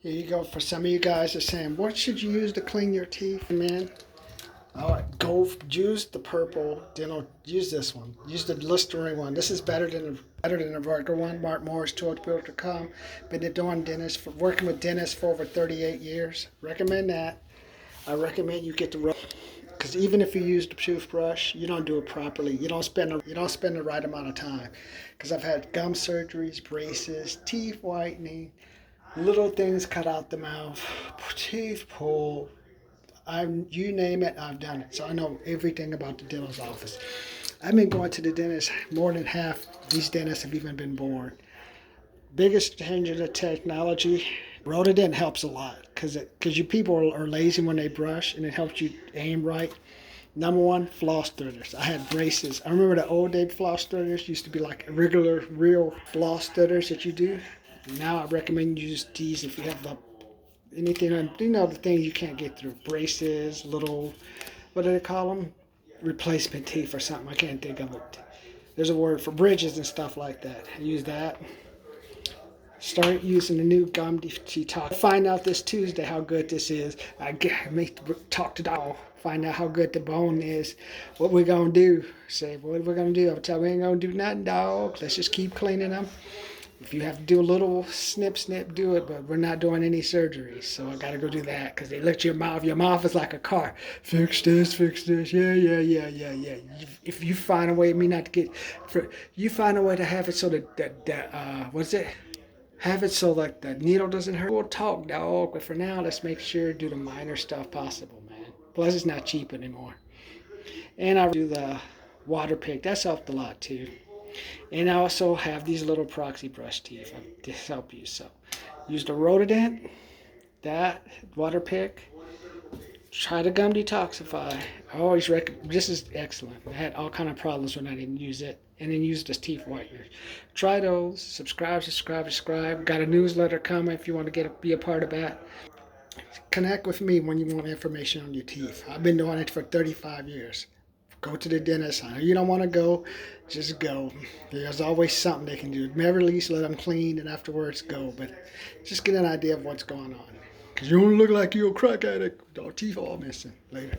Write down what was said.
Here you go. For some of you guys are saying, what should you use to clean your teeth, man? All right, go use the purple dental. Use this one. Use the Listerine one. This is better than a regular one. Mark Morris, com. Been doing working with dentists for over 38 years. Recommend that. I recommend you get the because even if you use the toothbrush, you don't do it properly. You don't spend the right amount of time. Because I've had gum surgeries, braces, teeth whitening, little things cut out the mouth, teeth pulled. You name it, I've done it. So I know everything about the dentist's office. I've been going to the dentist more than half these dentists have even been born. Biggest change in the technology, Rotodent helps a lot because you people are lazy when they brush and it helps you aim right. Number one, floss threaders. I had braces. I remember the old day floss threaders used to be like regular, real floss threaders that you do. Now I recommend you use these if you have anything, the things you can't get through. Braces, little, what do they call them? Replacement teeth or something. I can't think of it. There's a word for bridges and stuff like that. Use that. Start using the new gum detox. Find out this Tuesday how good this is. Talk to dog. Find out how good the bone is. What we're gonna do? Say what we're gonna do. I'll tell you, we ain't gonna do nothing, dog. Let's just keep cleaning them. If you have to do a little snip, do it, but we're not doing any surgeries. So I got to go do that because they look at your mouth. Your mouth is like a car. Fix this. Yeah. If you find a way, you find a way to have it so what's it? Have it so like the needle doesn't hurt. We'll talk, dog, but for now, let's make sure to do the minor stuff possible, man. Plus, it's not cheap anymore. And I do the water pick. That's helped a lot, too. And I also have these little proxy brush teeth to help you. So use the Rotodent, that water pick. Try the gum detoxify. I always recommend. This is excellent. I had all kind of problems when I didn't use it, and then use this teeth whitener. Try those. Subscribe. Got a newsletter coming if you want to be a part of that. Connect with me when you want information on your teeth. I've been doing it for 35 years. Go to the dentist. I know you don't want to go, just go. There's always something they can do. Never least let them clean and afterwards go. But just get an idea of what's going on. Because you don't look like you're a crack addict with your teeth all missing. Later.